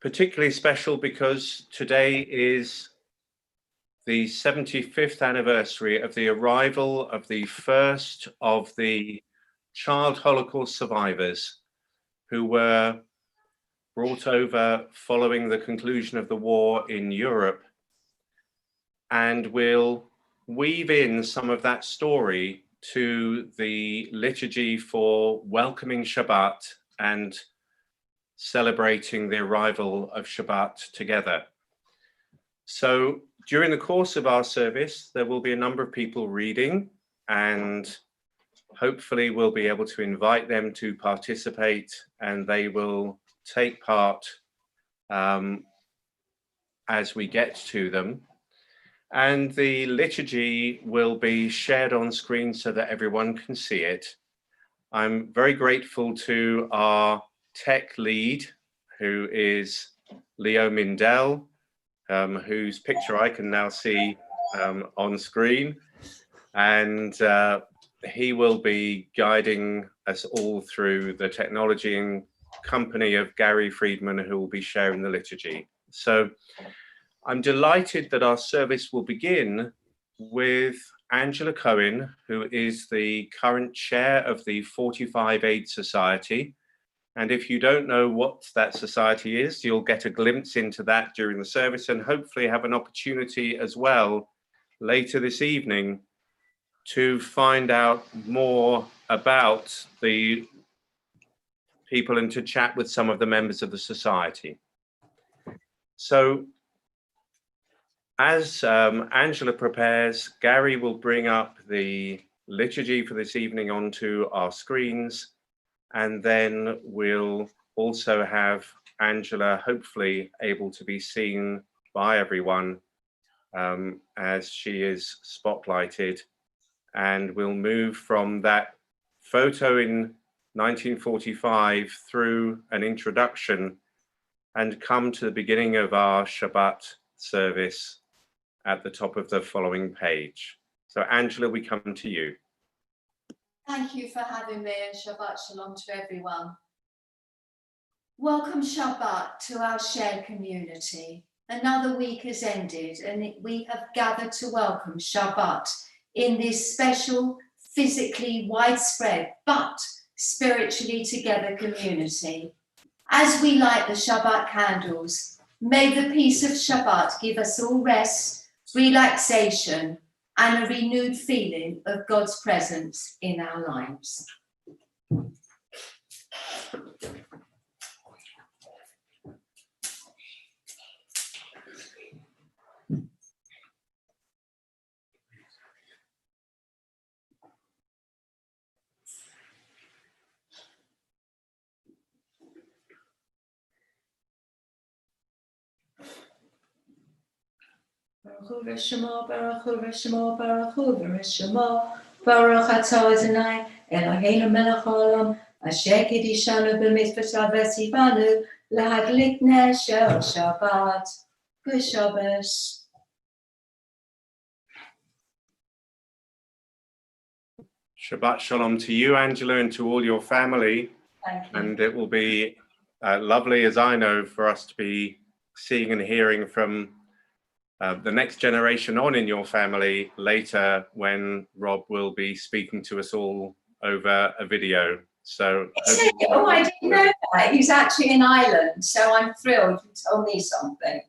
particularly special because today is the 75th anniversary of the arrival of the first of the child Holocaust survivors who were brought over following the conclusion of the war in Europe, and we'll weave in some of that story to the liturgy for welcoming Shabbat and celebrating the arrival of Shabbat together. So during the course of our service, there will be a number of people reading, and hopefully we'll be able to invite them to participate, and they will take part as we get to them. And the liturgy will be shared on screen so that everyone can see it. I'm very grateful to our tech lead, who is Leo Mindell, whose picture I can now see on screen. And he will be guiding us all through the technology in company of Gary Friedman, who will be sharing the liturgy. So I'm delighted that our service will begin with Angela Cohen, who is the current chair of the 45 Aid Society. And if you don't know what that society is, you'll get a glimpse into that during the service, and hopefully have an opportunity as well later this evening to find out more about the people and to chat with some of the members of the society. So as Angela prepares, Gary will bring up the liturgy for this evening onto our screens, and then we'll also have Angela hopefully able to be seen by everyone as she is spotlighted. And we'll move from that photo in 1945 through an introduction and come to the beginning of our Shabbat service at the top of the following page. So Angela, we come to you. Thank you for having me, and Shabbat Shalom to everyone. Welcome Shabbat to our shared community. Another week has ended, and we have gathered to welcome Shabbat in this special, physically widespread, but spiritually together community. As we light the Shabbat candles, may the peace of Shabbat give us all rest, relaxation, and a renewed feeling of God's presence in our lives. Baruch Hu v'shemo, Baruch Hu v'shemo, Baruch Hu v'shemo, Baruch atah Adonai, Eloheinu melech haolam, asher kiddushanu b'mitzvotav v'tzivanu, lahadlik ner shel Shabbat. Good Shabbos. Shabbat Shalom to you, Angela, and to all your family. Thank you. And it will be lovely, as I know, for us to be seeing and hearing from the next generation on in your family later, when Rob will be speaking to us all over a video. So oh, I didn't know that. He's actually in Ireland, so I'm thrilled you told me something.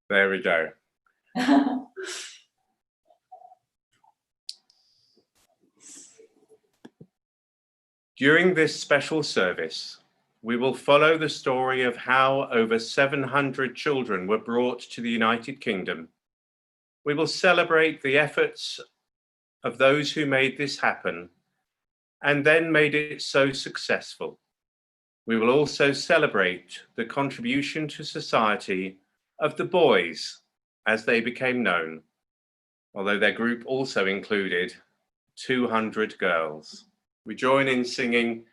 There we go. During this special service, we will follow the story of how over 700 children were brought to the United Kingdom. We will celebrate the efforts of those who made this happen and then made it so successful. We will also celebrate the contribution to society of the boys as they became known, although their group also included 200 girls. We join in singing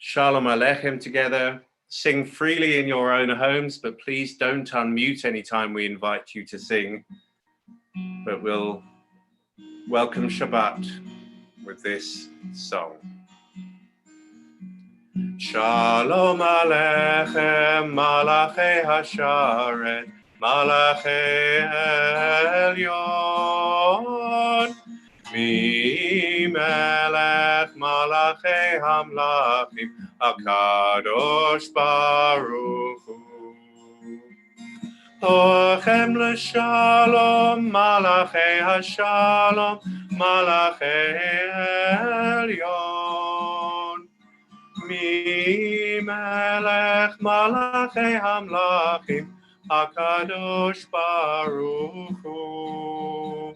Shalom Aleichem together. Sing freely in your own homes, but please don't unmute anytime we invite you to sing. But we'll welcome Shabbat with this song. Shalom Aleichem, Malachei Hasharet, Malachei Elyon. Mi Melech Malachei Hamlachim, HaKadosh Baruch Hu. Lochem l'shalom, Malachei Hashalom, Malachei Elyon. Mi Melech Malachei Hamlachim, HaKadosh Baruch Hu.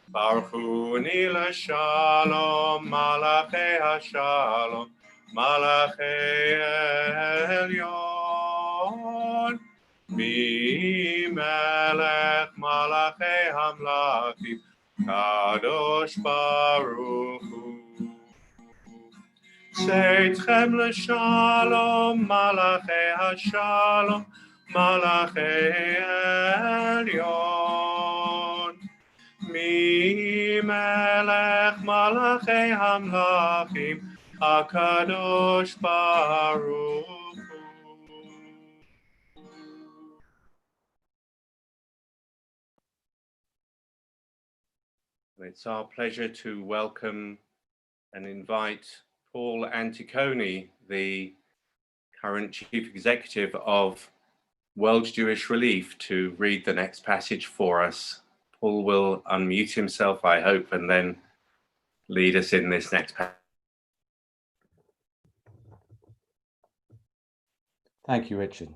Baruch Hu ni l'shalom, Malachei Hashalom, Malachei Elyon. Mi Melech Malachei Hamlachim, Kadosh Baruch Hu. Seitchem l'shalom, Malachei Hashalom, Malachei Elyon. Mi Melech Malachei Hamlachim, HaKadosh Baruch Hu. It's our pleasure to welcome and invite Paul Anticone, the current Chief Executive of World Jewish Relief, to read the next passage for us. Paul will unmute himself, I hope, and then lead us in this next passage. Thank you, Richard.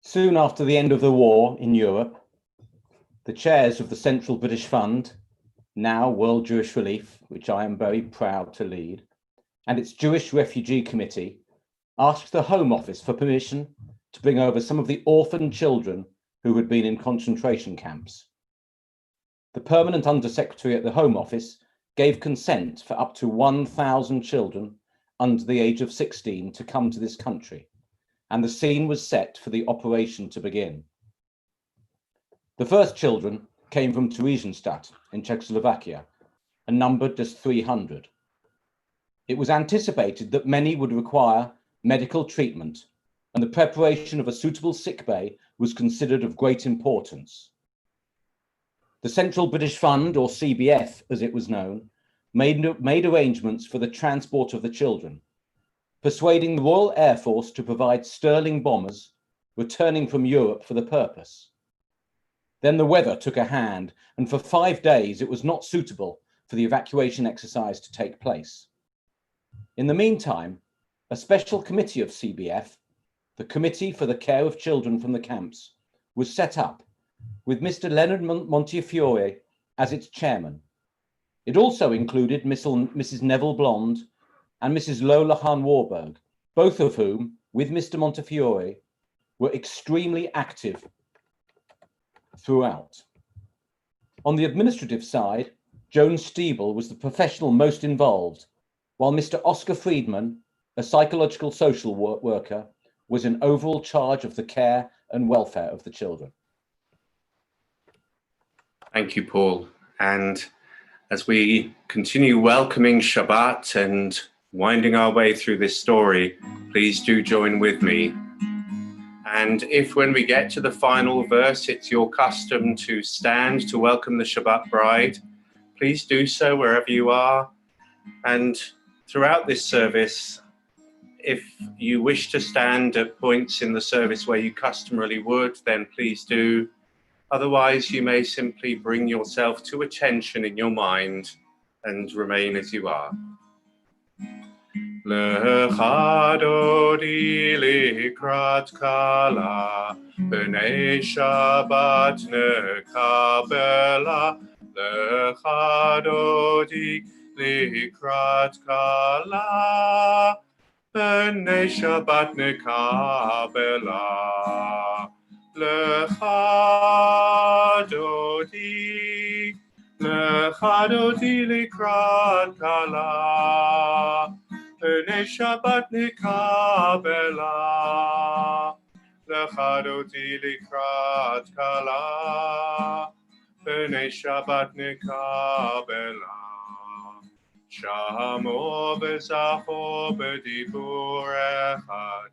Soon after the end of the war in Europe, the chairs of the Central British Fund, now World Jewish Relief, which I am very proud to lead, and its Jewish Refugee Committee asked the Home Office for permission to bring over some of the orphaned children who had been in concentration camps. The Permanent Undersecretary at the Home Office gave consent for up to 1,000 children under the age of 16 to come to this country, and the scene was set for the operation to begin. The first children came from Theresienstadt in Czechoslovakia and numbered just 300. It was anticipated that many would require medical treatment, and the preparation of a suitable sick bay was considered of great importance. The Central British Fund, or CBF as it was known, made arrangements for the transport of the children, persuading the Royal Air Force to provide Sterling bombers returning from Europe for the purpose. Then the weather took a hand, and for 5 days it was not suitable for the evacuation exercise to take place. In the meantime, a special committee of CBF, the Committee for the Care of Children from the Camps, was set up, with Mr. Leonard Montefiore as its chairman. It also included Mrs. Neville Blonde and Mrs. Lola Hahn-Warburg, both of whom, with Mr. Montefiore, were extremely active throughout. On the administrative side, Joan Stiebel was the professional most involved, while Mr. Oscar Friedman, a psychological social worker, was in overall charge of the care and welfare of the children. Thank you, Paul. And as we continue welcoming Shabbat and winding our way through this story, please do join with me. And if when we get to the final verse, it's your custom to stand to welcome the Shabbat bride, please do so wherever you are. And throughout this service, if you wish to stand at points in the service where you customarily would, then please do. Otherwise, you may simply bring yourself to attention in your mind and remain as you are. Lecha dodi likrat kala, b'nei Shabbat nekabela. Lecha dodi likrat kala, b'nei Shabbat nekabela. Lecha dodi likrat kala, b'nei Shabbat nekabela. Lecha dodi likrat kala, b'nei Shabbat nekabela. שמעו וזכו בדיבור אחד,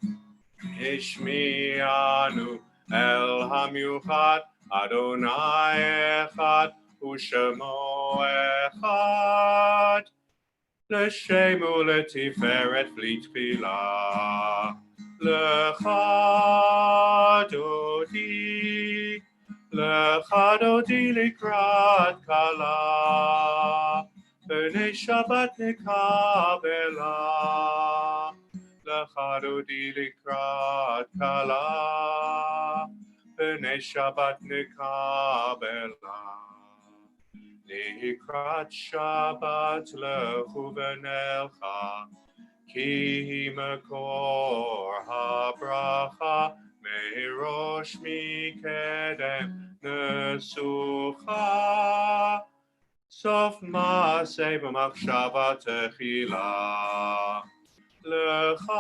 השמיענו אל המיוחד, אדוני אחד ושמו אחד, לשם ולתפארת ולתפילה. לך דודי לקראת כלה, בני שבת נקבלה. לך דודי לקראת כלה, בני שבת נקבלה. לקראת שבת לכו ונלכה, כי מקור הברכה, מראש מקדם נסוכה, סוף מעשה במחשבה תחילה. לך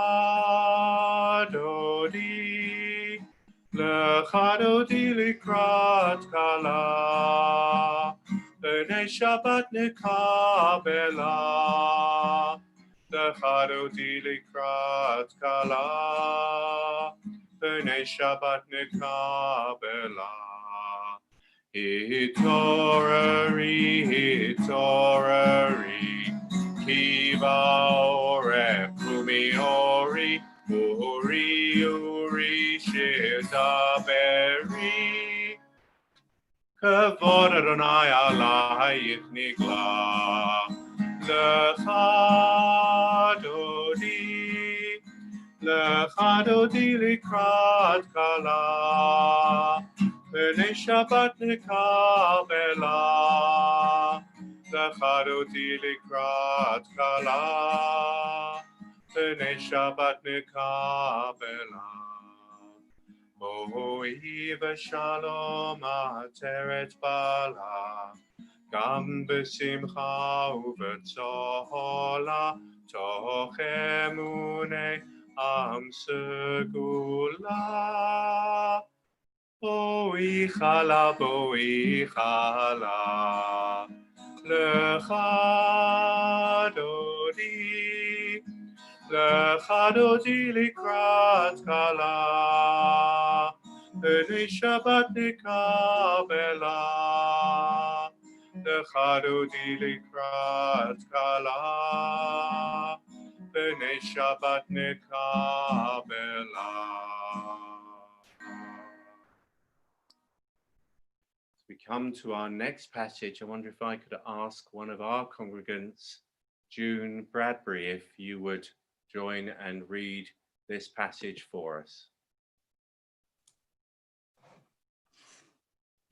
דודי לקראת כלה, בני שבת נקבלה. לך דודי לקראת כלה, בני שבת נקבלה. התעוררי, התעוררי, כי בעורף קומי אורי, אורי, אורי שתדברי. כבוד אדוני עלייך נגלה. לך דודי לקראת כלה, בני שבת נקבלה. לך דודי לקראת כלה, בני שבת נקבלה. בואי ושלום עטרת בעלה, גם בשמחה ובצהלה, תוך אמוני עם סגולה. בואי חלה, בואי חלה, לך דודי לקראת כלה, בני שבת נקבלה. לך דודי לקראת כלה, בני שבת נקבלה. As we come to our next passage, I wonder if I could ask one of our congregants, June Bradbury, if you would join and read this passage for us.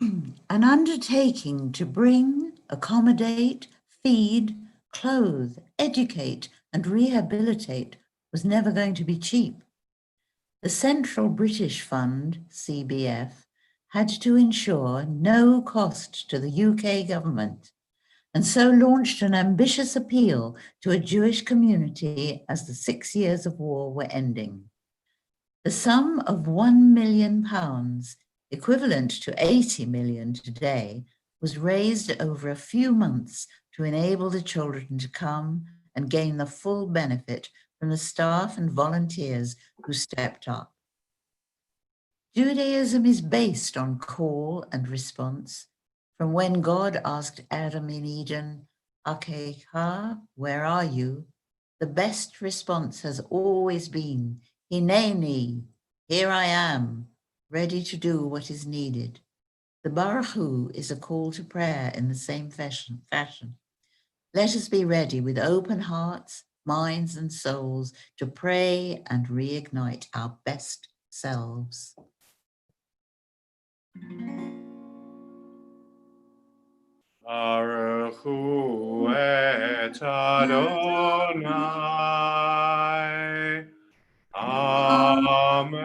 An undertaking to bring, accommodate, feed, clothe, educate, and rehabilitate was never going to be cheap. The Central British Fund, CBF, had to ensure no cost to the UK government, and so launched an ambitious appeal to a Jewish community as the 6 years of war were ending. The sum of £1 million, equivalent to 80 million today, was raised over a few months to enable the children to come and gain the full benefit from the staff and volunteers who stepped up. Judaism is based on call and response. From when God asked Adam in Eden, Akeha, where are you? The best response has always been, Hineni, here I am, ready to do what is needed. The Baruch Hu is a call to prayer in the same fashion. Let us be ready with open hearts, minds, and souls to pray and reignite our best selves. Baruch Hu et Adonai, Amen.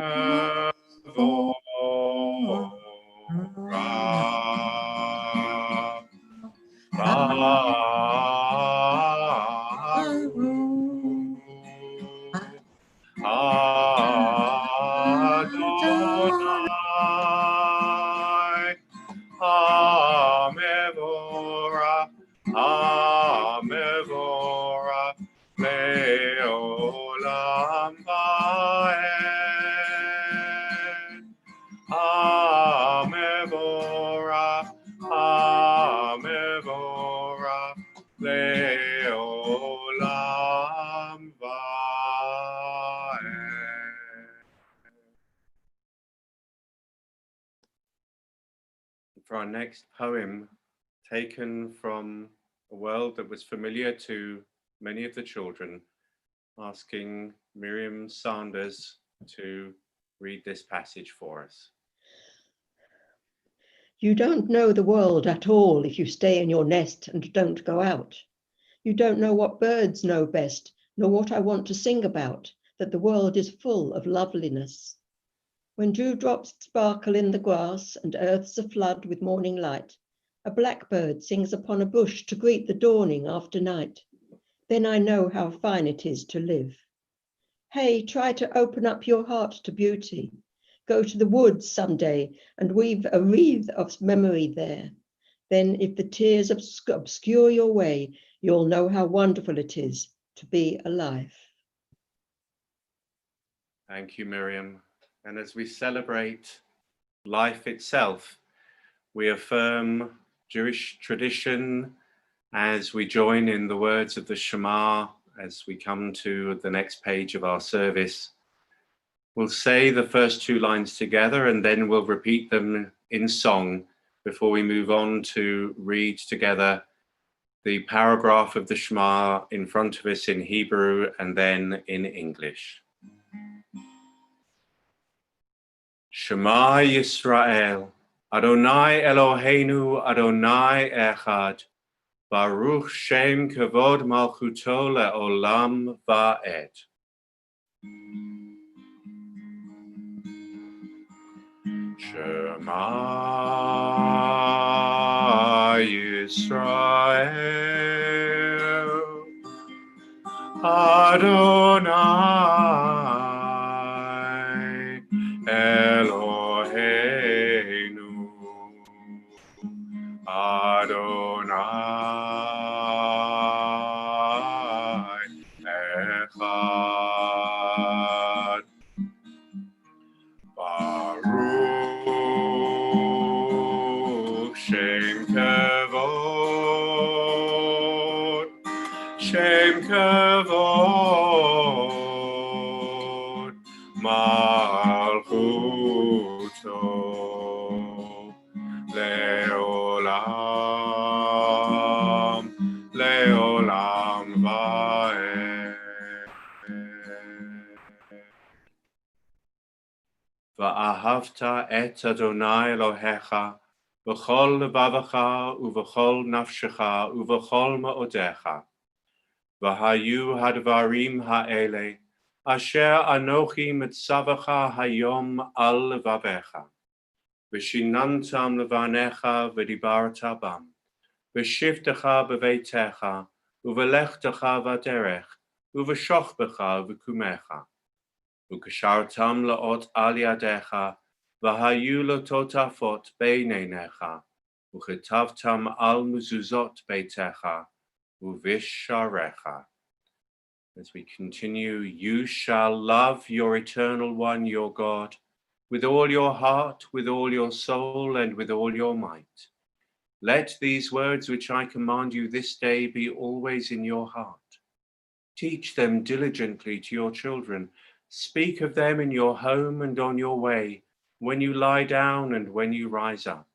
Amevora, For our next poem, taken from a world that was familiar to many of the children, asking Miriam Sanders to read this passage for us. You don't know the world at all if you stay in your nest and don't go out. You don't know what birds know best, nor what I want to sing about, that the world is full of loveliness. When dewdrops sparkle in the grass and earth's aflood with morning light, a blackbird sings upon a bush to greet the dawning after night. Then I know how fine it is to live. Hey, try to open up your heart to beauty. Go to the woods someday and weave a wreath of memory there. Then if the tears obscure your way, you'll know how wonderful it is to be alive. Thank you, Miriam. And as we celebrate life itself, we affirm Jewish tradition as we join in the words of the Shema as we come to the next page of our service. We'll say the first two lines together and then we'll repeat them in song before we move on to read together the paragraph of the Shema in front of us in Hebrew and then in English. Shema Yisrael, Adonai Eloheinu, Adonai Echad, Baruch Shem Kavod Malchuto Le'olam Va'ed. Shema Yisrael, Adonai Eloheinu, Adonai Echad. Baruch Shem Kavod, Shem Kavod, Malchuto, Le'olam, Le'olam Va'ed. Va'ahavta et Adonai Elohecha, v'chol levavecha, uv'chol nafshecha, uv'chol ma'odecha. V'hayu hadvarim ha'ele, asher anochi mitzavacha hayom al levavecha. V'shinantam levanecha v'dibarta bam. V'shivtecha b'veitecha, uv'lechtecha v'derech, uv'shochbecha v'kumecha. Ukashartam laot al yadecha, v'hayu lototafot beinenecha, uchetavtam al muzuzot beitecha, uvisharecha. As we continue, you shall love your eternal one, your God, with all your heart, with all your soul, and with all your might. Let these words which I command you this day be always in your heart. Teach them diligently to your children. Speak of them in your home and on your way, when you lie down and when you rise up.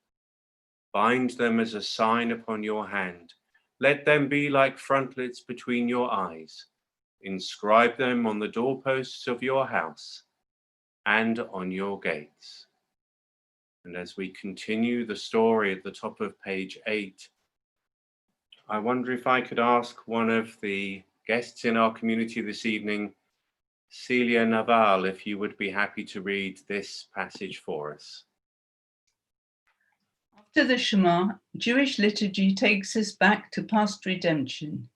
Bind them as a sign upon your hand. Let them be like frontlets between your eyes. Inscribe them on the doorposts of your house and on your gates. And as we continue the story at the top of page 8, I wonder if I could ask one of the guests in our community this evening, Celia Naval, if you would be happy to read this passage for us. After the Shema, Jewish liturgy takes us back to past redemption.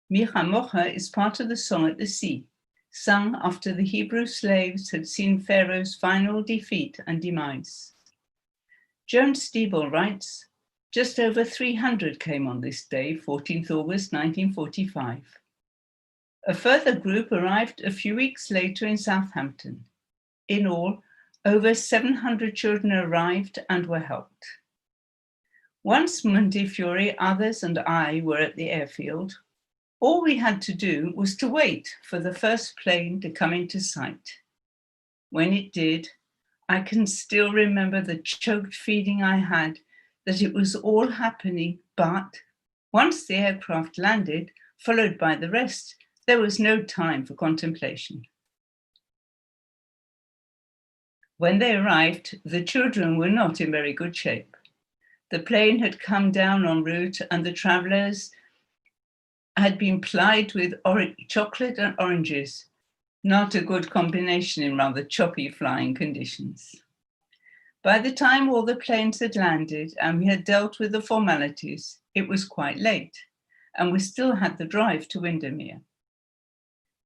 Mi Chamocha is part of the song at the sea, sung after the Hebrew slaves had seen Pharaoh's final defeat and demise. Joan Steeble writes, just over 300 came on this day, 14th August 1945. A further group arrived a few weeks later in Southampton. In all, over 700 children arrived and were helped. Once Montefiore, others and I were at the airfield, all we had to do was to wait for the first plane to come into sight. When it did, I can still remember the choked feeling I had that it was all happening, but once the aircraft landed, followed by the rest, there was no time for contemplation. When they arrived, the children were not in very good shape. The plane had come down en route and the travellers had been plied with chocolate and oranges, not a good combination in rather choppy flying conditions. By the time all the planes had landed and we had dealt with the formalities, it was quite late, and we still had the drive to Windermere.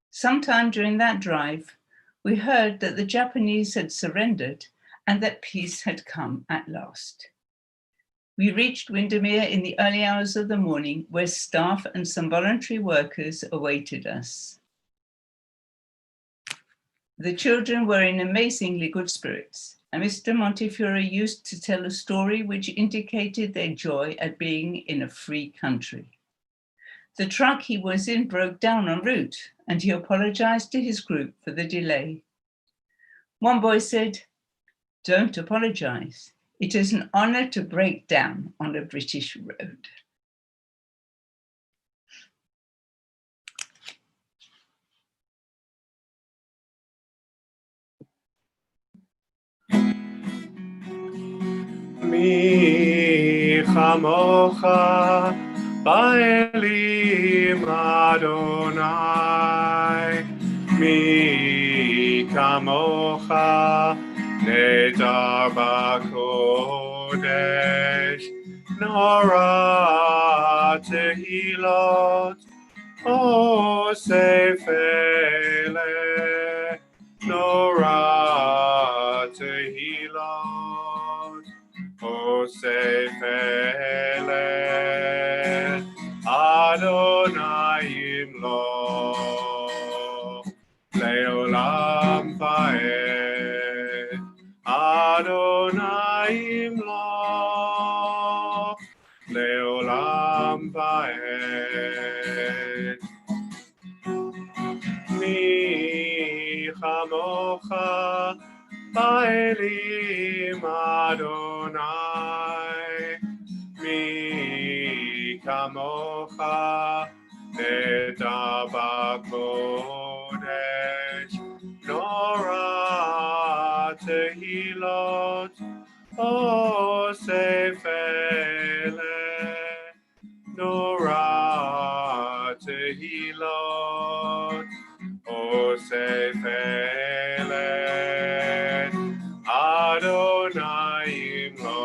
Sometime during that drive, we heard that the Japanese had surrendered and that peace had come at last. We reached Windermere in the early hours of the morning, where staff and some voluntary workers awaited us. The children were in amazingly good spirits, and Mr. Montefiore used to tell a story which indicated their joy at being in a free country. The truck he was in broke down en route, and he apologized to his group for the delay. One boy said, "Don't apologize. It is an honor to break down on a British road." Mi chamocha ba'elim Adonai, mi kamocha nedar b'kodesh, nora tehilot, osefele, nora tehilot, osefele, Adonai imlo, leolam vaed, Adonai imlo, leolam vaed. Mi chamocha ba'elim Adonai, mi kamocha nedar b'kodesh, nora tehilot, osefele, nora tehilot, osefele, Adonai imlo,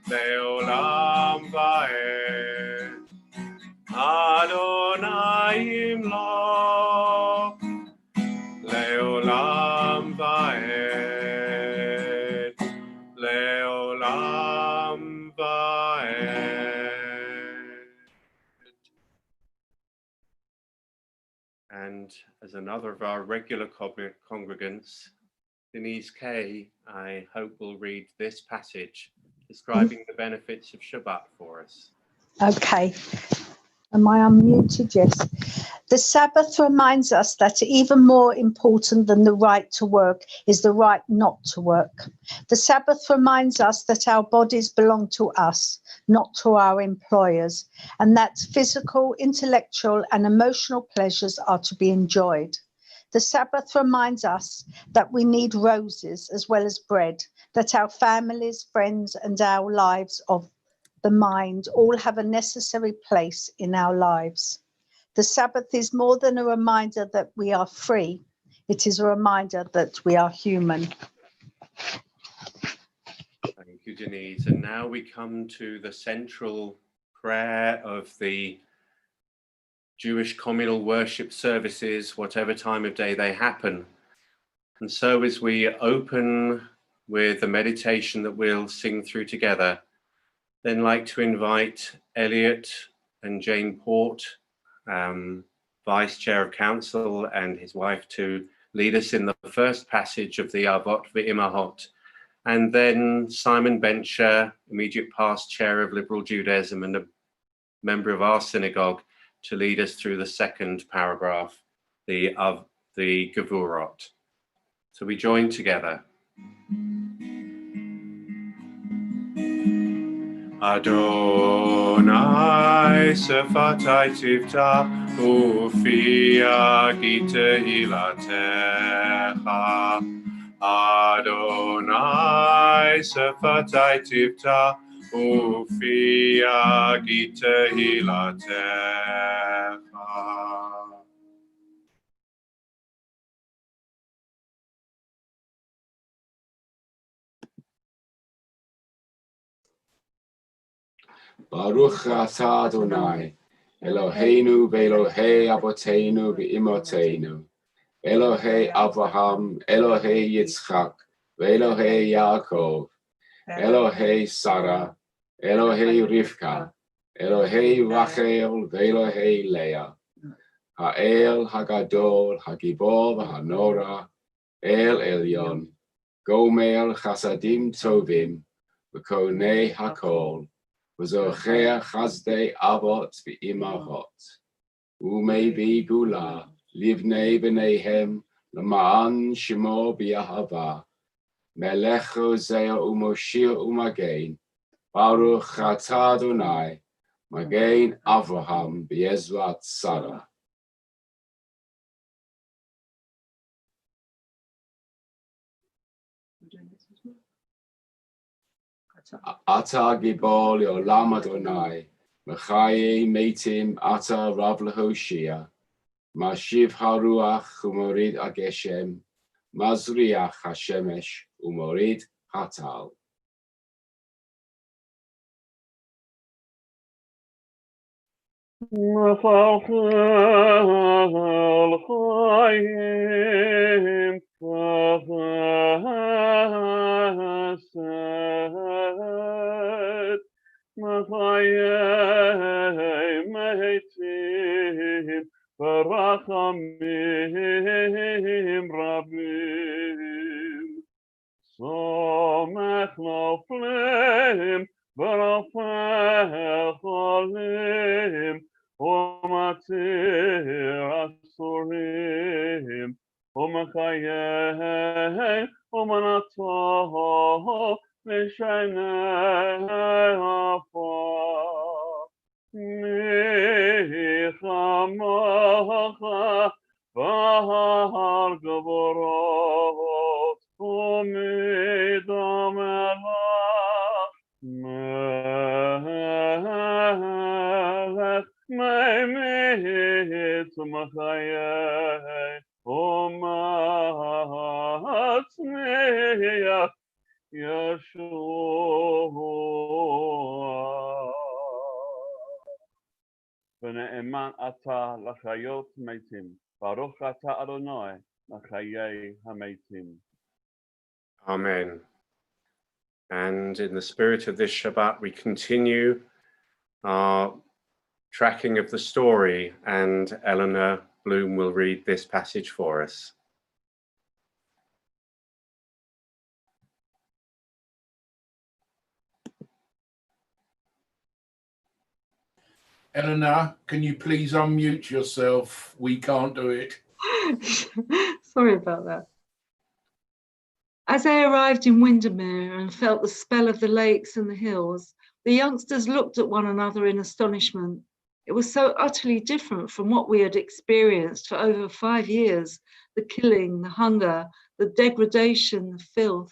leolam vaed, Adonai imlo, leolam vaed, leolam vaed. And as another of our regular congregants, Denise Kay, I hope will read this passage describing the benefits of Shabbat for us. Okay. Am I unmuted? Yes. The Sabbath reminds us that even more important than the right to work is the right not to work. The Sabbath reminds us that our bodies belong to us, not to our employers, and that physical, intellectual, and emotional pleasures are to be enjoyed. The Sabbath reminds us that we need roses as well as bread, that our families, friends, and our lives of the mind all have a necessary place in our lives. The Sabbath is more than a reminder that we are free. It is a reminder that we are human. Thank you, Denise. And now we come to the central prayer of the Jewish communal worship services, whatever time of day they happen. And so as we open with the meditation that we'll sing through together, then like to invite Elliot and Jane Port, Vice Chair of Council, and his wife to lead us in the first passage of the Avot V'Imahot, and then Simon Bencher, immediate past Chair of Liberal Judaism and a member of our synagogue, to lead us through the second paragraph, the Gevurot. So we join together. Adonai sefatai tivta ufia gita hilatecha. Adonai sefatai tivta ufia gita hilatecha. Baruch atah Adonai, Eloheinu ve'Elohei Avoteinu ve'Imoteinu, Elohei Abraham, Elohei Yitzchak, ve'Elohei Yaakov, Elohei Sarah, Elohei Rivka, Elohei Rachel, ve'Elohei Leah, Ha'el Hagadol, Hagibor v'Hanora, El Elyon, Gomer Chasadim Tovim, V'Konei Hakol, V'Zochea Chazdei Avot V'Imahot, U'Mei Gula, Livnei B'neihem, L'Ma'an Shemo B'Yahava, Melech Hosea U'Moshir U'Magein, Baruch Atah Adonai, Magein Avraham B'Yezrat Sarah. Ata Gibor Le'olam Adonai, Mechaye Meitim Ata Rav Lehoshia, Mashiv Haruach Umorid Ageshem, Mazriach Hashemesh Umorid Hatal. Barachamim Rabim, Somech Noflim, Barafel Cholim, Umatir Asurim, Umachayeh, Umanato, Mishanei Afar, Michamacha, Bahar Gaborot, Umidam Elach, Melech, Meimit Machayeh, Umatzniach, Yeshua. ונאמן אתה לחיות מתים, ברוך אתה אדוני לחיי המתים. Amen. And in the spirit of this Shabbat, we continue our tracking of the story, and Eleanor Bloom will read this passage for us. Eleanor, can you please unmute yourself? We can't do it. Sorry about that. As they arrived in Windermere and felt the spell of the lakes and the hills, the youngsters looked at one another in astonishment. It was so utterly different from what we had experienced for over 5 years, the killing, the hunger, the degradation, the filth.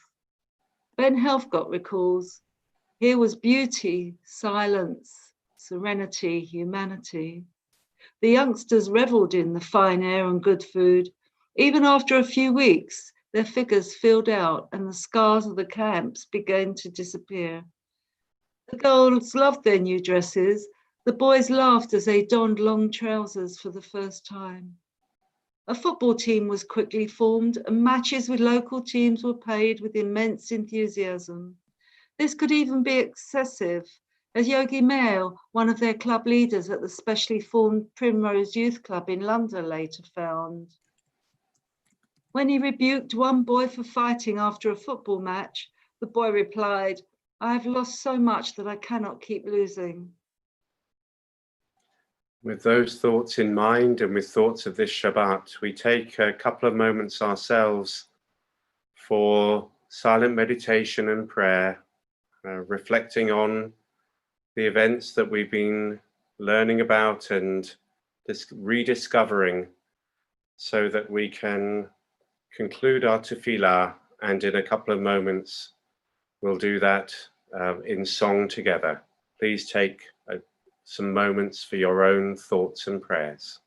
Ben Helfgott recalls, here was beauty, silence, serenity, humanity. The youngsters revelled in the fine air and good food. Even after a few weeks, their figures filled out and the scars of the camps began to disappear. The girls loved their new dresses. The boys laughed as they donned long trousers for the first time. A football team was quickly formed and matches with local teams were played with immense enthusiasm. This could even be excessive, as Yogi Mail, one of their club leaders at the specially formed Primrose Youth Club in London, later found. When he rebuked one boy for fighting after a football match, the boy replied, I have lost so much that I cannot keep losing. With those thoughts in mind and with thoughts of this Shabbat, we take a couple of moments ourselves for silent meditation and prayer, reflecting on the events that we've been learning about and rediscovering, so that we can conclude our tefillah, and in a couple of moments we'll do that in song together. Please take some moments for your own thoughts and prayers.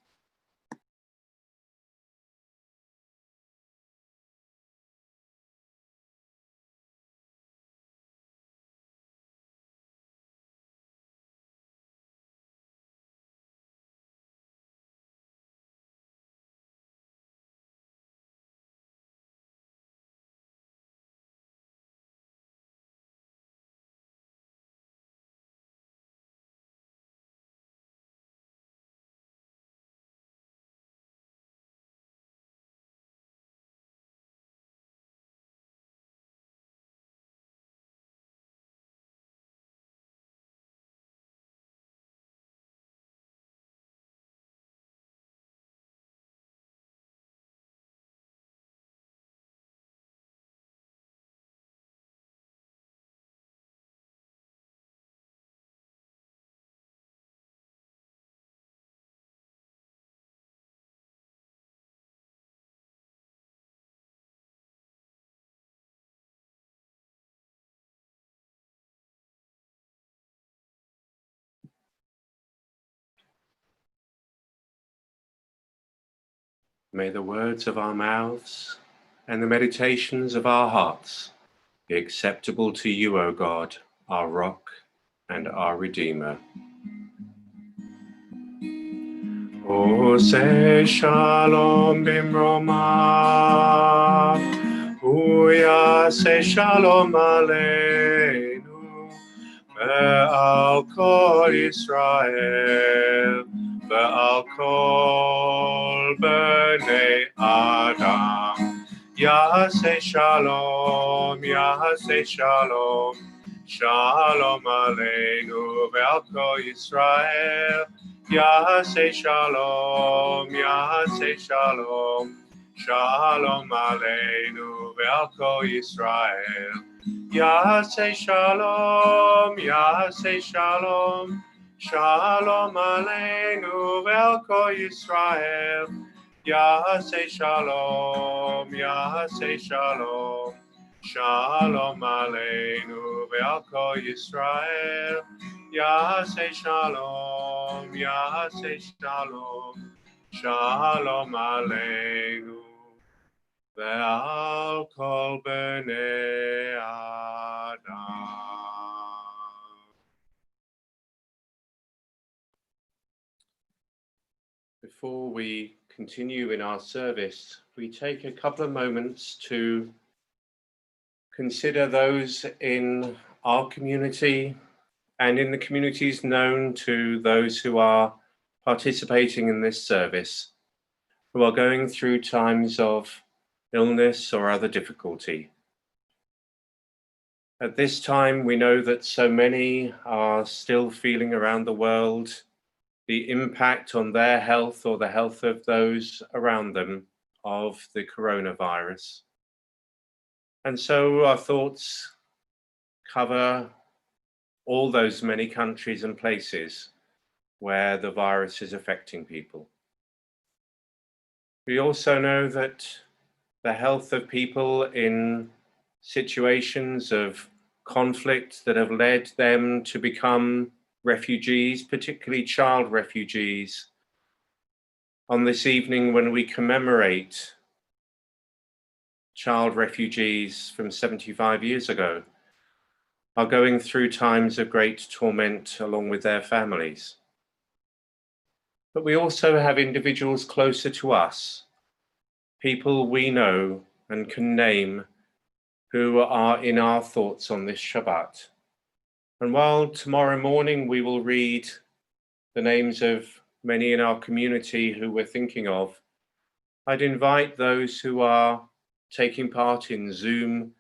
May the words of our mouths and the meditations of our hearts be acceptable to you, O God, our rock and our Redeemer. Ose shalom bimroma, uyase shalom aleinu, ve'al kol Yisrael, ve'al kol bnei Adam. Yase shalom, shalom aleinu, ve'al kol Yisrael. Yaseh shalom, shalom aleinu ve'al kol Yisrael. Yaseh shalom, shalom aleinu ve'al kol Yisrael. Yaseh shalom, shalom aleinu ve'al kol Yisrael. Yaseh shalom, shalom aleinu ve'al kol bnei Adam. Before we continue in our service, we take a couple of moments to consider those in our community and in the communities known to those who are participating in this service, who are going through times of illness or other difficulty. At this time, we know that so many are still feeling around the world the impact on their health or the health of those around them of the coronavirus. And so our thoughts cover all those many countries and places where the virus is affecting people. We also know that the health of people in situations of conflict that have led them to become refugees, particularly child refugees. On this evening, when we commemorate child refugees from 75 years ago, are going through times of great torment along with their families. But we also have individuals closer to us, people we know and can name, who are in our thoughts on this Shabbat. And while tomorrow morning we will read the names of many in our community who we're thinking of, I'd invite those who are taking part in Zoom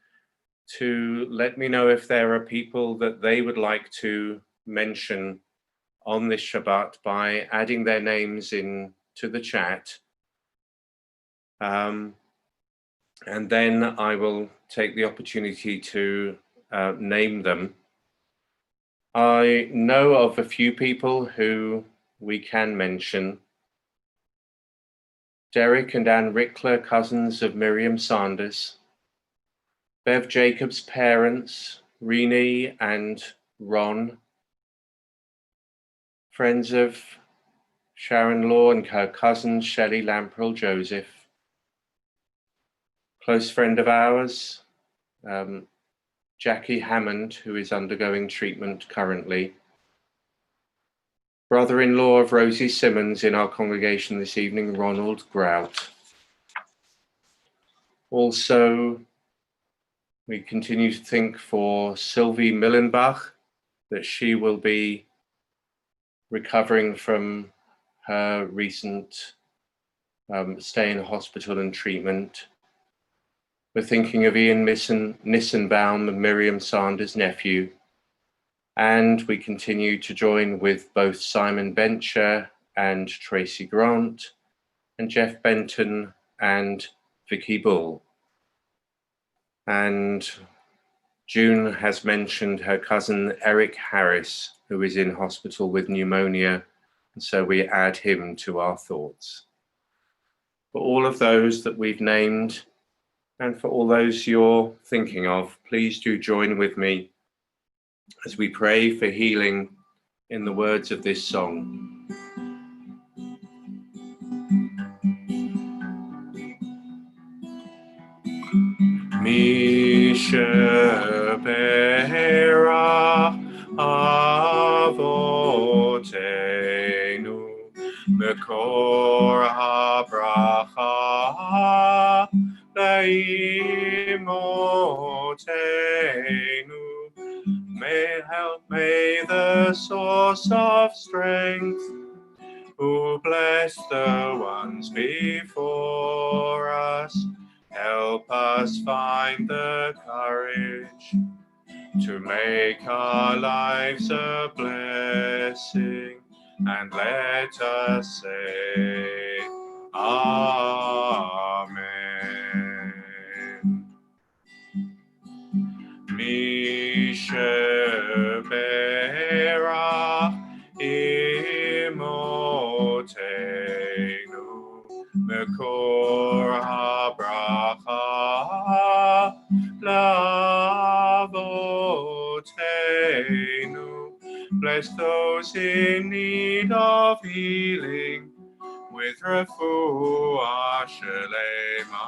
to let me know if there are people that they would like to mention on this Shabbat by adding their names in to the chat. And then I will take the opportunity to name them. I know of a few people who we can mention. Derek and Anne Rickler, cousins of Miriam Sanders. Bev Jacobs' parents, Renee and Ron. Friends of Sharon Law and her cousin Shelley Lamprell Joseph. Close friend of ours, Jackie Hammond, who is undergoing treatment currently. Brother-in-law of Rosie Simmons in our congregation this evening, Ronald Grout. Also, we continue to think for Sylvie Millenbach, that she will be recovering from her recent stay in hospital and treatment. We're thinking of Ian Nissenbaum, Miriam Sanders' nephew. And we continue to join with both Simon Bencher and Tracy Grant, and Jeff Benton and Vicky Bull. And June has mentioned her cousin Eric Harris, who is in hospital with pneumonia, and so we add him to our thoughts. For all of those that we've named, and for all those you're thinking of, please do join with me as we pray for healing in the words of this song. Misha Bera Avotenu Mekor HaBracha Leimotenu. May the source of strength, who bless the ones before us, help us find the courage to make our lives a blessing, and let us say, Amen. Mishe Bera Imotenu Mekor HaBracha Lavotenu. Bless those in need of healing with refuah shelema,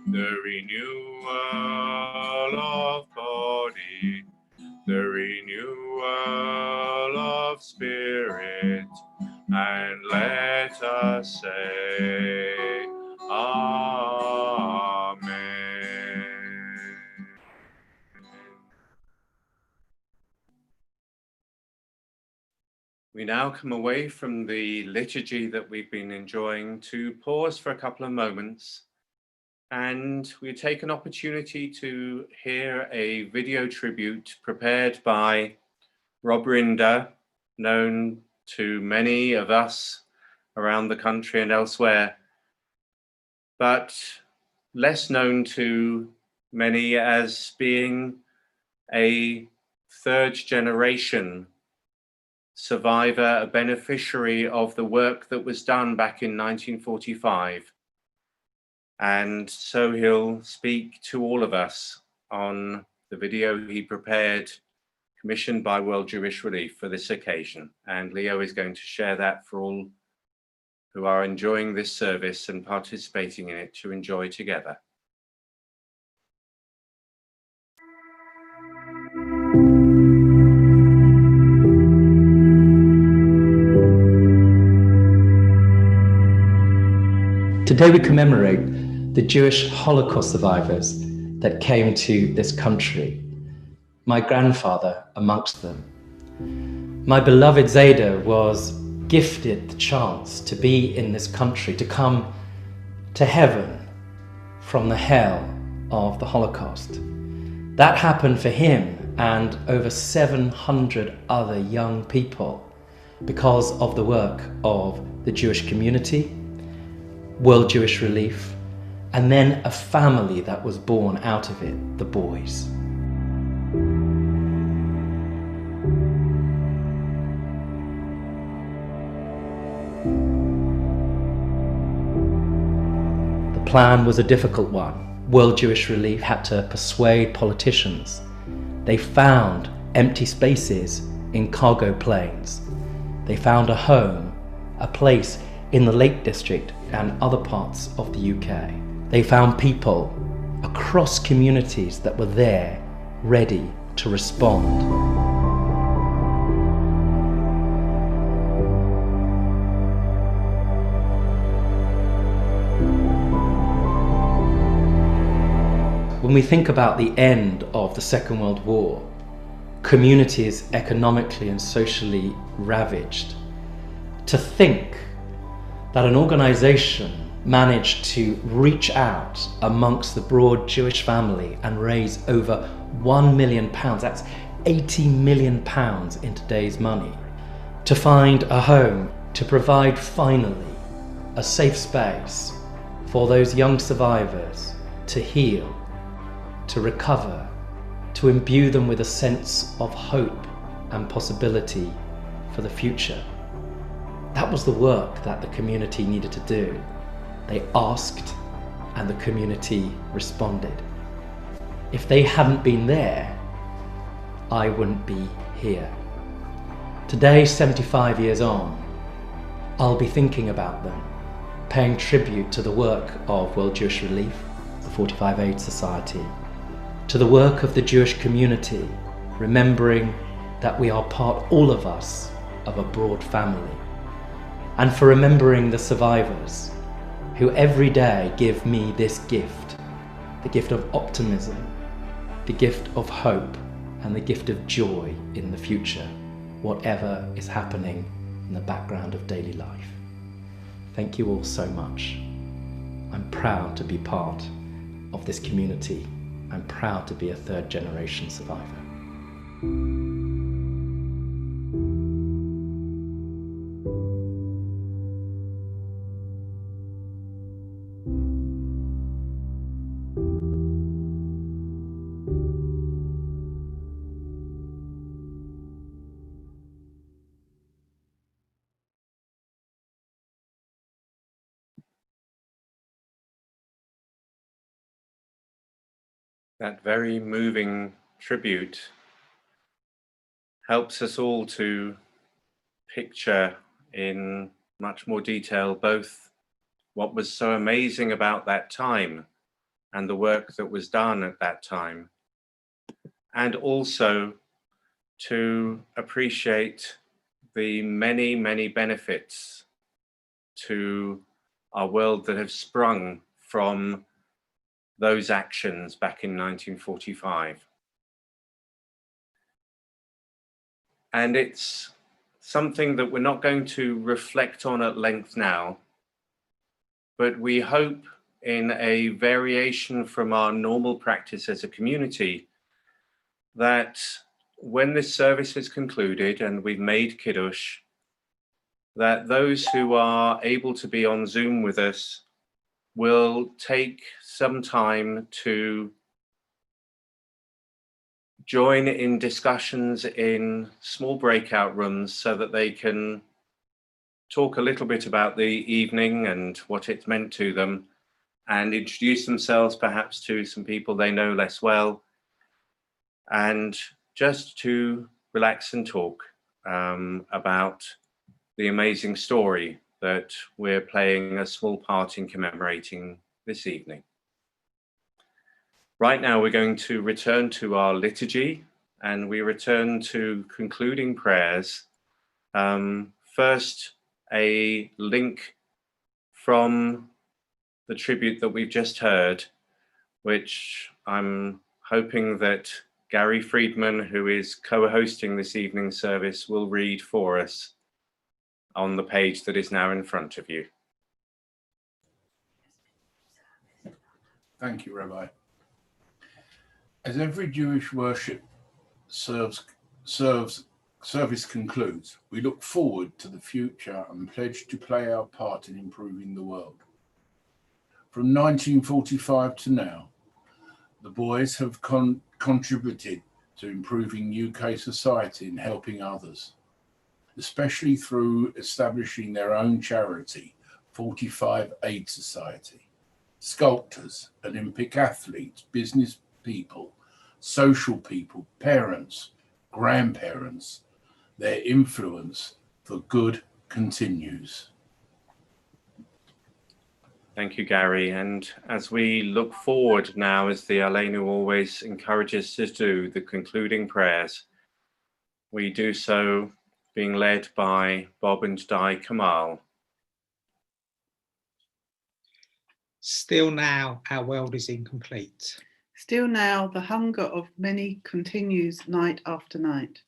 the renewal of body, the renewal of spirit, and let us say, Amen. We now come away from the liturgy that we've been enjoying to pause for a couple of moments, and we take an opportunity to hear a video tribute prepared by Rob Rinder, known to many of us around the country and elsewhere, but less known to many as being a third generation survivor, a beneficiary of the work that was done back in 1945. And so he'll speak to all of us on the video he prepared, commissioned by World Jewish Relief for this occasion. And Leo is going to share that for all who are enjoying this service and participating in it to enjoy together. Today we commemorate the Jewish Holocaust survivors that came to this country, my grandfather amongst them. My beloved Zayda was gifted the chance to be in this country, to come to heaven from the hell of the Holocaust. That happened for him and over 700 other young people because of the work of the Jewish community, World Jewish Relief, and then a family that was born out of it, the boys. plan was a difficult one. World Jewish Relief had to persuade politicians. They found empty spaces in cargo planes. They found a home, a place in the Lake District and other parts of the UK. They found people across communities that were there, ready to respond. When we think about the end of the Second World War, communities economically and socially ravaged, to think that an organization managed to reach out amongst the broad Jewish family and raise over £1 million, that's £80 million in today's money, to find a home, to provide finally a safe space for those young survivors to heal, to recover, to imbue them with a sense of hope and possibility for the future. That was the work that the community needed to do. They asked and the community responded. If they hadn't been there, I wouldn't be here. Today, 75 years on, I'll be thinking about them, paying tribute to the work of World Jewish Relief, the 45 Aid Society, to the work of the Jewish community, remembering that we are part, all of us, of a broad family, and for remembering the survivors who every day give me this gift, the gift of optimism, the gift of hope, and the gift of joy in the future, whatever is happening in the background of daily life. Thank you all so much. I'm proud to be part of this community. I'm proud to be a third generation survivor. That very moving tribute helps us all to picture in much more detail both what was so amazing about that time and the work that was done at that time, and also to appreciate the many, many benefits to our world that have sprung from those actions back in 1945. And it's something that we're not going to reflect on at length now, but we hope in a variation from our normal practice as a community that when this service is concluded and we've made Kiddush, that those who are able to be on Zoom with us will take some time to join in discussions in small breakout rooms so that they can talk a little bit about the evening and what it's meant to them, and introduce themselves perhaps to some people they know less well, and just to relax and talk about the amazing story that we're playing a small part in commemorating this evening. Right now, we're going to return to our liturgy, and we return to concluding prayers. First, a link from the tribute that we've just heard, which I'm hoping that Gary Friedman, who is co-hosting this evening's service, will read for us on the page that is now in front of you. Thank you, Rabbi. As every Jewish worship service concludes, we look forward to the future and pledge to play our part in improving the world. From 1945 to now, the boys have contributed to improving UK society and helping others, especially through establishing their own charity, 45 Aid Society, sculptors, Olympic athletes, business people, social people, parents, grandparents. Their influence for good continues. Thank you, Gary. And as we look forward now, as the Aleinu always encourages us to do, the concluding prayers, we do so being led by Bob and Di Kamal. Still now, our world is incomplete. Still now, the hunger of many continues night after night.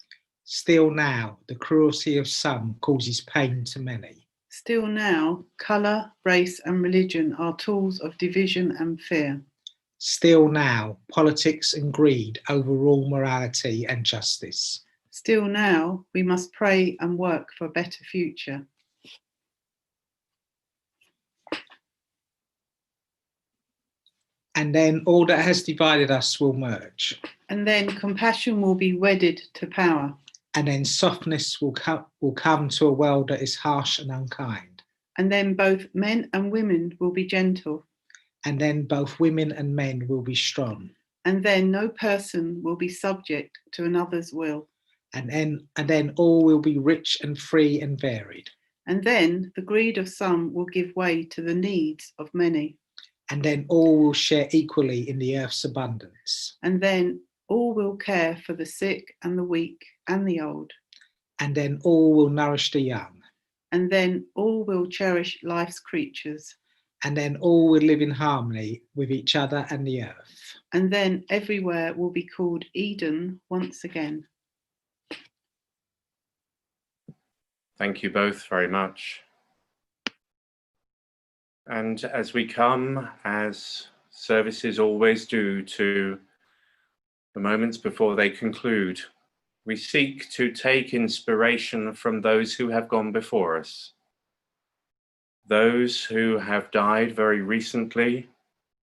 Still now, the cruelty of some causes pain to many. Still now, colour, race and religion are tools of division and fear. Still now, politics and greed overrule morality and justice. Still now, we must pray and work for a better future. And then all that has divided us will merge. And then compassion will be wedded to power. And then softness will come to a world that is harsh and unkind. And then both men and women will be gentle. And then both women and men will be strong. And then no person will be subject to another's will. And then all will be rich and free and varied. And then the greed of some will give way to the needs of many. And then all will share equally in the earth's abundance. And then all will care for the sick and the weak and the old. And then all will nourish the young. And then all will cherish life's creatures. And then all will live in harmony with each other and the earth. And then everywhere will be called Eden once again. Thank you both very much. And as we come, as services always do, to the moments before they conclude, we seek to take inspiration from those who have gone before us, those who have died very recently.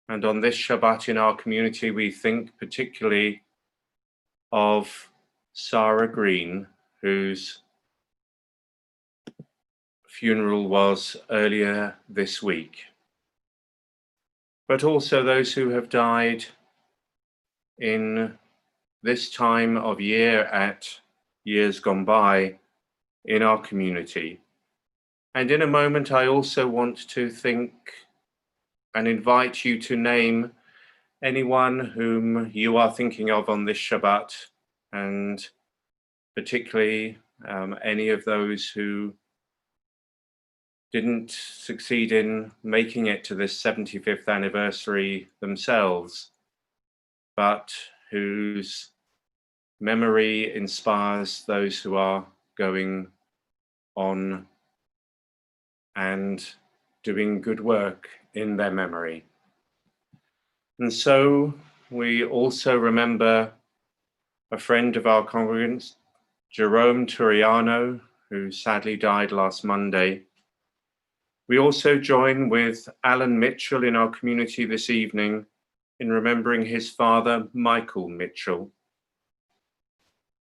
And on this Shabbat in our community, we think particularly of Sarah Green, whose funeral was earlier this week, but also those who have died in this time of year at years gone by in our community. And in a moment, I also want to think and invite you to name anyone whom you are thinking of on this Shabbat, and particularly any of those who didn't succeed in making it to this 75th anniversary themselves, but whose memory inspires those who are going on and doing good work in their memory. And so we also remember a friend of our congregants, Jerome Turiano, who sadly died last Monday. We also join with Alan Mitchell in our community this evening in remembering his father, Michael Mitchell.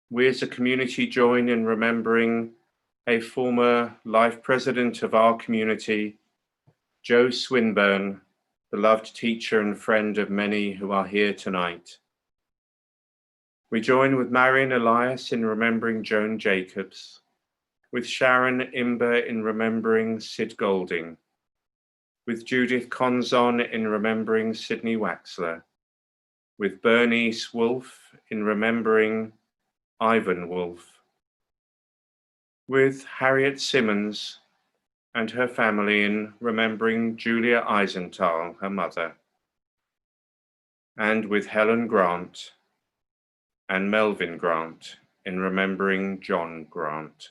We as a community join in remembering a former life president of our community, Joe Swinburne, beloved teacher and friend of many who are here tonight. We join with Marion Elias in remembering Joan Jacobs, with Sharon Imber in remembering Sid Golding, with Judith Conzon in remembering Sydney Waxler, with Bernice Wolfe in remembering Ivan Wolfe, with Harriet Simmons and her family in remembering Julia Eisenthal, her mother, and with Helen Grant and Melvin Grant in remembering John Grant.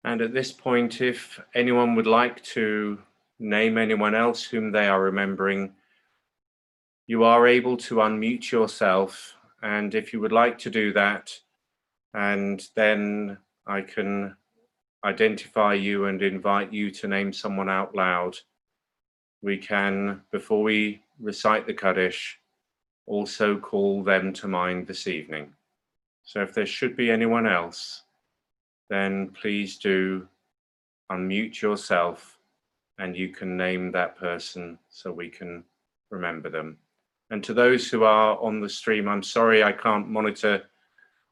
And at this point, if anyone would like to name anyone else whom they are remembering, you are able to unmute yourself. And if you would like to do that, and then I can identify you and invite you to name someone out loud, we can, before we recite the Kaddish, also call them to mind this evening. So if there should be anyone else, then please do unmute yourself and you can name that person so we can remember them. And to those who are on the stream, I'm sorry I can't monitor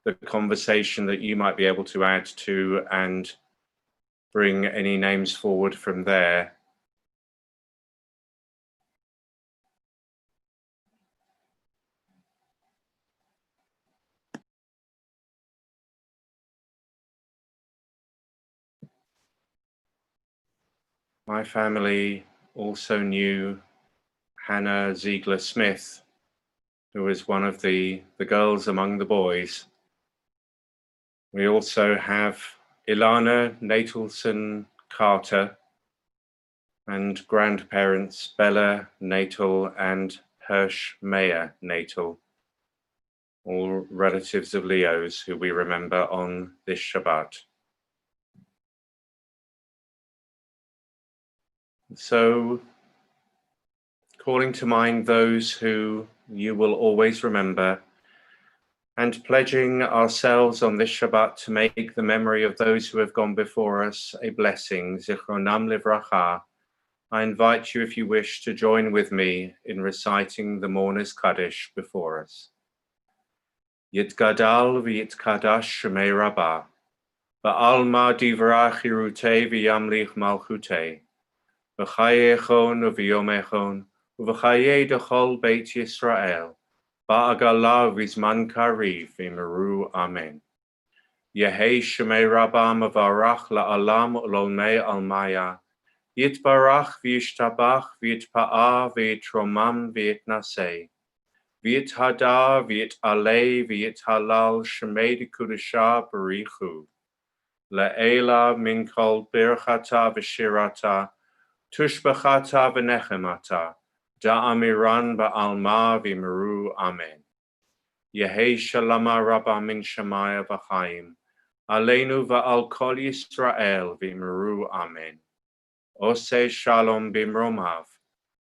the conversation that you might be able to add to and bring any names forward from there. My family also knew Hannah Ziegler Smith, who was one of the girls among the boys. We also have Ilana Natalson Carter and grandparents Bella Natal and Hirsch Mayer Natal, all relatives of Leo's who we remember on this Shabbat. So, calling to mind those who you will always remember, and pledging ourselves on this Shabbat to make the memory of those who have gone before us a blessing, Zichronam Livracha, I invite you, if you wish, to join with me in reciting the Mourner's Kaddish before us. Yitgadal v'yitkadash Shemei Rabbah, v'alma divrach Hirutei v'yamlich malchutei, v'chayechon v'yomechon, v'chayei dechol Beit Yisrael, ba'agala v'zman kariv v'meru Amen. Yehei Shemei Rabbah mavarach la'alam ulolmei almaya, Yitbarach v'yishtabach v'yitpa'a v'yitromam v'yitnasei, v'yithada v'yitalei v'yithalal shemei kudusha barichu, la'ela min kol birchata v'shirata, tushbachata v'nechemata, da'amiran ba'alma v'meru Amen. Yehei shalama rabba min shamaya v'chaim, aleinu v'al kol Yisrael v'meru Amen. Oseh shalom bimromav,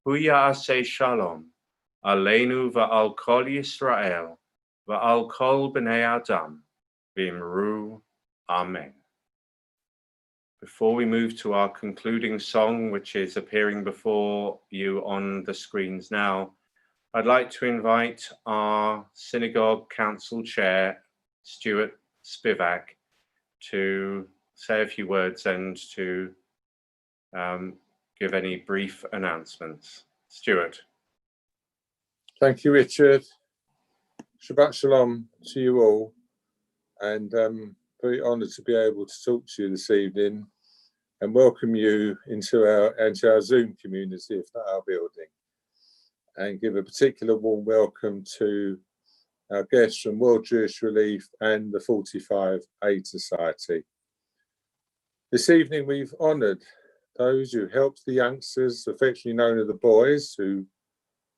huya aseh shalom, aleinu va'al kol Yisrael, va'al kol b'nei Adam, v'imru, Amen. Before we move to our concluding song, which is appearing before you on the screens now, I'd like to invite our Synagogue Council Chair, Stuart Spivak, to say a few words and to give any brief announcements. Stuart. Thank you, Richard. Shabbat Shalom to you all, and very honoured to be able to talk to you this evening and welcome you into our Zoom community, if not our building, and give a particular warm welcome to our guests from World Jewish Relief and the 45A Society. This evening we've honoured those who helped the youngsters, affectionately known as the boys, who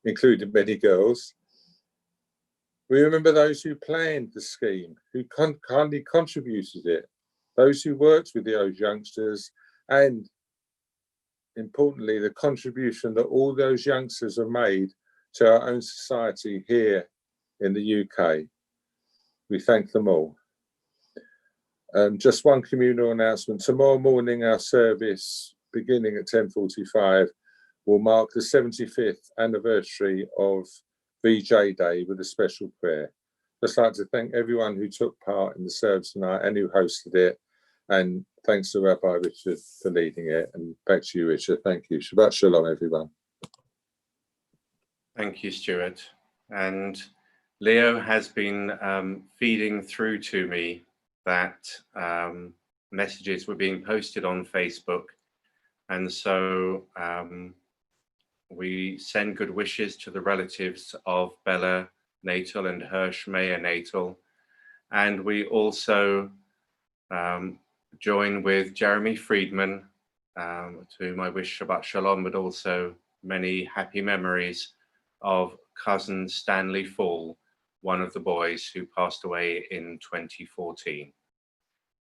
included many girls. We remember those who planned the scheme, who kindly contributed it, those who worked with those youngsters, and importantly, the contribution that all those youngsters have made to our own society here in the UK. We thank them all. Just one communal announcement. Tomorrow morning, our service, beginning at 10:45, will mark the 75th anniversary of VJ Day with a special prayer. Just like to thank everyone who took part in the service tonight and who hosted it. And thanks to Rabbi Richard for leading it. And back to you, Richard. Thank you. Shabbat Shalom, everyone. Thank you, Stuart. And Leo has been feeding through to me that messages were being posted on Facebook. And so we send good wishes to the relatives of Bella Natal and Hirsch Mayer Natal. And we also join with Jeremy Friedman, to whom I wish Shabbat Shalom, but also many happy memories of cousin Stanley Fall, one of the boys who passed away in 2014.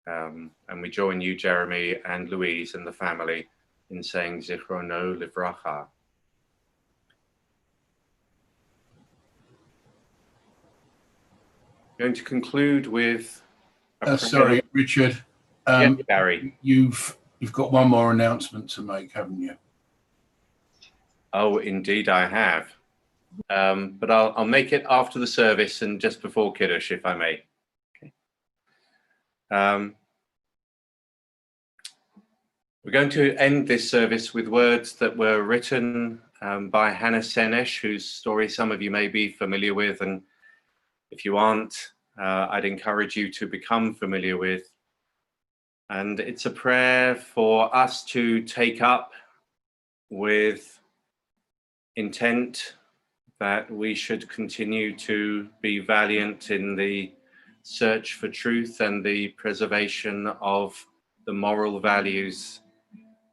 And we join you, Jeremy and Louise and the family, in saying Zichrono Livracha. Going to conclude with sorry, Richard. Yeah, Barry. You've got one more announcement to make, haven't you? Oh, indeed I have. But I'll make it after the service and just before Kiddush, if I may. Okay. We're going to end this service with words that were written by Hannah Senesh, whose story some of you may be familiar with, and if you aren't, I'd encourage you to become familiar with. And it's a prayer for us to take up with intent that we should continue to be valiant in the search for truth and the preservation of the moral values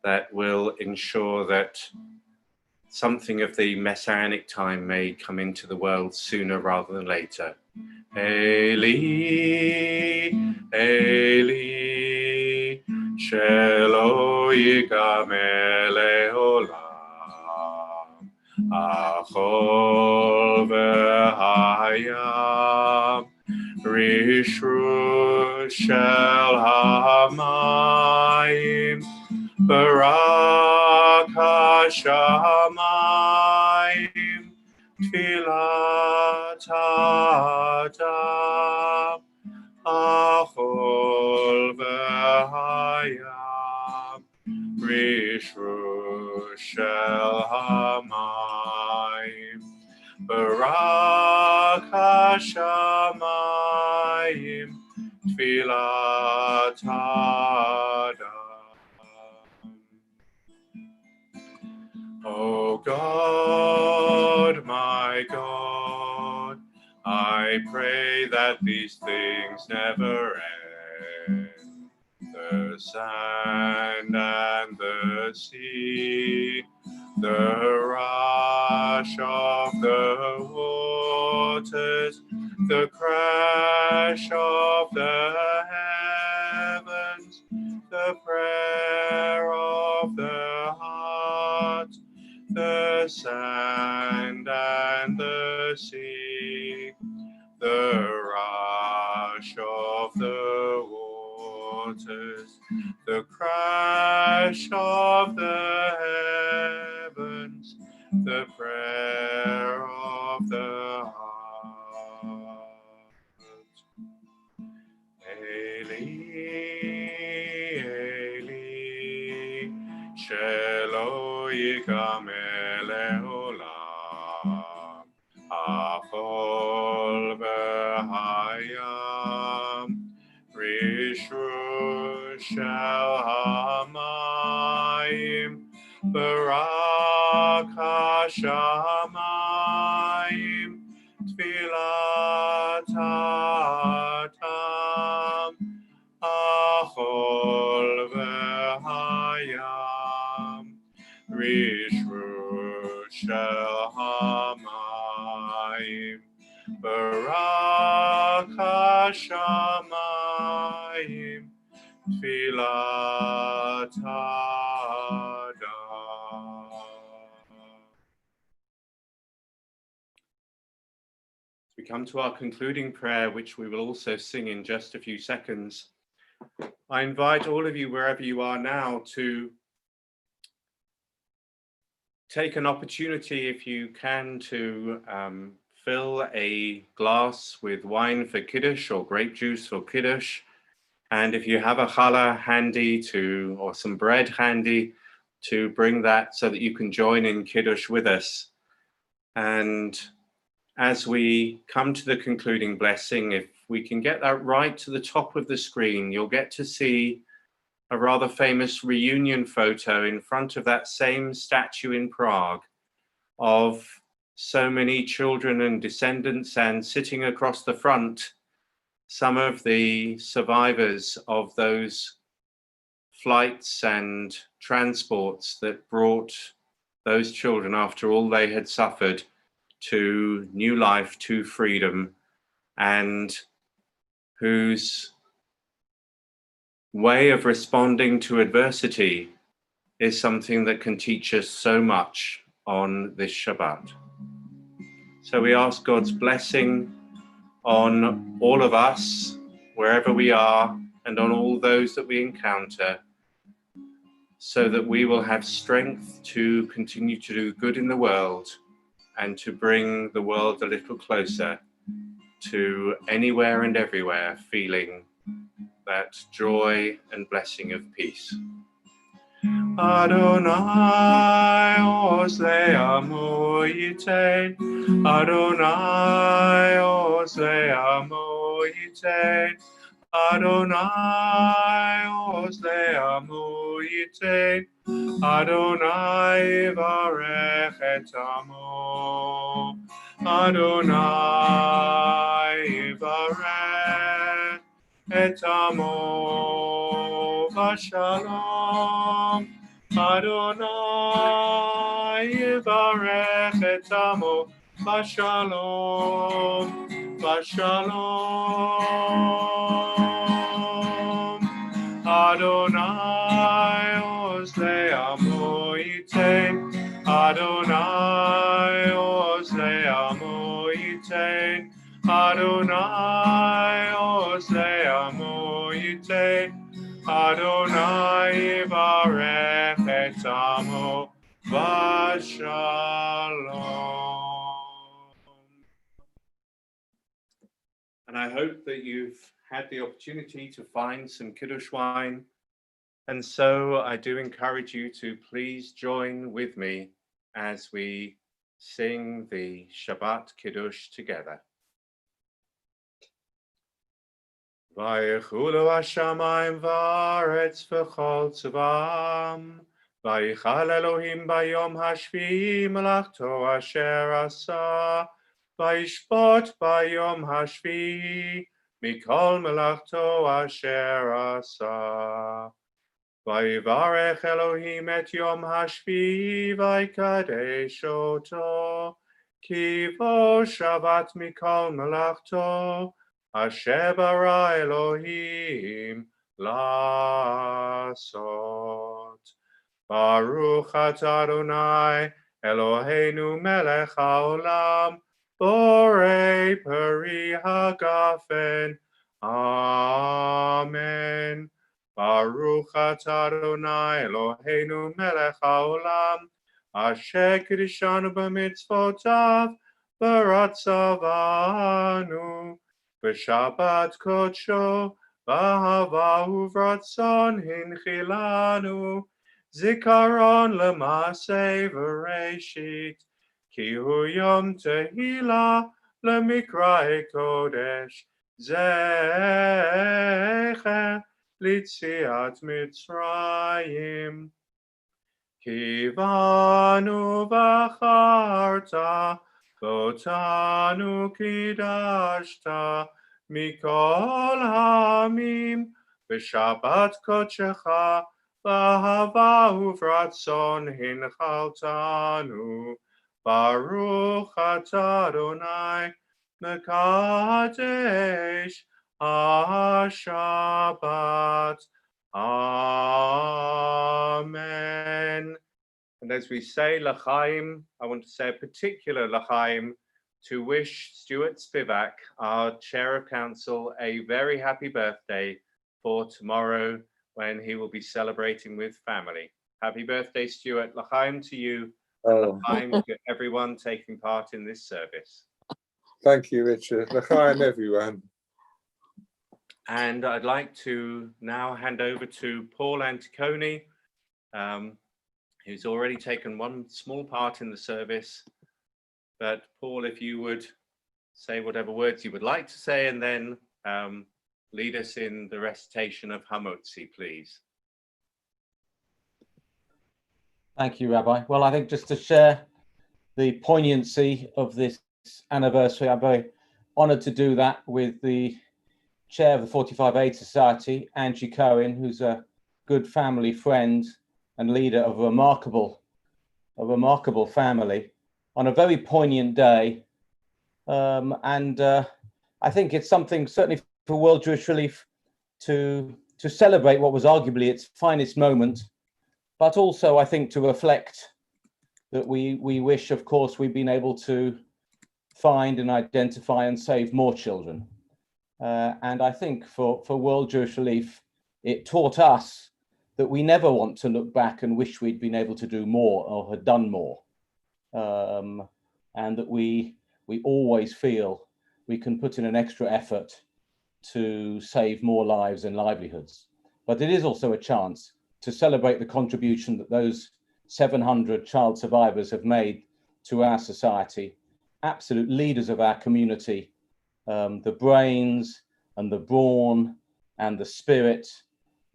that will ensure that something of the messianic time may come into the world sooner rather than later. Eli, Eli, shelo yikameh leolam, achol v'hayam, rishru shel hamayim, barak hashamayim, tfilat ha'adam, achol v'hayam, rishru shel hamayim, barak hashamayim, tfilat ha'adam. O God, my God, I pray that these things never end. The sand and the sea, the rush of the waters, the crash of the heavens, the prayer of the heart, the sand and the sea, the rush of the waters, the crash of the heavens, the prayer of the heart. Eli, Eli, shelo yikameh leolam, achol v'hayam, rishru shel hamayim, barak hashamayim, tfilat ha'adam, achol v'hayam, rishru shel hamayim, barak hashamayim, tfilat ha'adam. We come to our concluding prayer, which we will also sing in just a few seconds. I invite all of you, wherever you are now, to take an opportunity, if you can, to fill a glass with wine for Kiddush or grape juice for Kiddush. And if you have a challah handy or some bread handy, to bring that so that you can join in Kiddush with us. And as we come to the concluding blessing, if we can get that right to the top of the screen, you'll get to see a rather famous reunion photo in front of that same statue in Prague of so many children and descendants, and sitting across the front, some of the survivors of those flights and transports that brought those children, after all they had suffered, to new life, to freedom, and whose way of responding to adversity is something that can teach us so much on this Shabbat. So we ask God's blessing on all of us, wherever we are, and on all those that we encounter, so that we will have strength to continue to do good in the world and to bring the world a little closer to anywhere and everywhere feeling that joy and blessing of peace. Adonai osleamu yitain, Adonai osleamu yitain, Adonai osleamu yitain, Adonai varech et amo, Adonai varech et amo v'shalom. Adonai yivarech et amo v'shalom, v'shalom. Adonai osleamu yitain, Adonai osleamu yitain, Adonai osleamu yitain, Adonai yivarech et amo v'shalom. And I hope that you've had the opportunity to find some Kiddush wine. And so I do encourage you to please join with me as we sing the Shabbat Kiddush together. Vayichulu hashamayim va'aretz v'chol tzavam, vayichal Elohim bayom hashvi'i melachto asher asa, vayishpot bayom hashvi'i mikol melachto asher asa. Vayivarech Elohim et yom hashvi'i vayikadesh oto, ki vo shavat mikol melachto asher bara Elohim lasot. Baruch atah Adonai Eloheinu melech haolam, borei peri hagafen. Amen. Baruch atah Adonai Eloheinu melech haolam, asher kiddushanu b'mitzvotav v'ratzavanu b'shabbat kodsho b'ahava uvratzon hinchilanu zikaron l'maseh v'reishit ki hu yom tehila l'mikra'e kodesh zecher Litziat Mitzrayim, Kivanu v'acharta, v'otanu kidashta, mikol hamim, v'shabbat kodshecha, v'ahava uvratzon hinchaltanu, Baruch atah Adonai, mekadesh Shabbat. Amen. And as we say L'chaim, I want to say a particular L'chaim to wish Stuart Spivak, our Chair of Council, a very happy birthday for tomorrow when he will be celebrating with family. Happy birthday, Stuart. L'chaim to you. L'chaim to everyone taking part in this service. Thank you, Richard. L'chaim, everyone. And I'd like to now hand over to Paul Anticoni, who's already taken one small part in the service. But Paul, if you would say whatever words you would like to say, and then lead us in the recitation of Hamotzi, please. Thank you, Rabbi. Well, I think just to share the poignancy of this anniversary, I'm very honored to do that with the chair of the 45A Society, Angie Cohen, who's a good family friend and leader of a remarkable family on a very poignant day. I think it's something certainly for World Jewish Relief to celebrate what was arguably its finest moment, but also I think to reflect that we wish, of course, we've been able to find and identify and save more children. And I think for World Jewish Relief, it taught us that we never want to look back and wish we'd been able to do more or had done more. And that we always feel we can put in an extra effort to save more lives and livelihoods. But it is also a chance to celebrate the contribution that those 700 child survivors have made to our society, absolute leaders of our community, the brains and the brawn and the spirit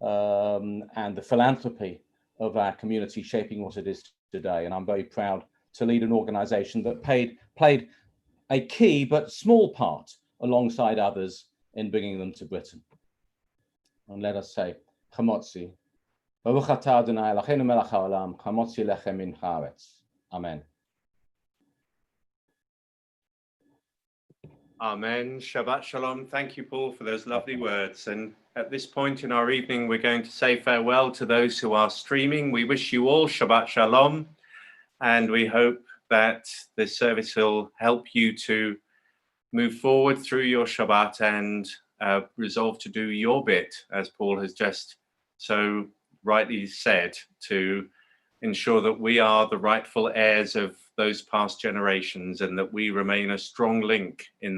and the philanthropy of our community shaping what it is today. And I'm very proud to lead an organization that played a key but small part alongside others in bringing them to Britain. And let us say, Chamotzi, Baruch atah Adonai Eloheinu melech haolam, Chamotzi lechem min haaretz. Amen. Amen. Shabbat Shalom. Thank you, Paul, for those lovely words. And at this point in our evening, we're going to say farewell to those who are streaming. We wish you all Shabbat Shalom, and we hope that this service will help you to move forward through your Shabbat and resolve to do your bit, as Paul has just so rightly said, to ensure that we are the rightful heirs of those past generations and that we remain a strong link in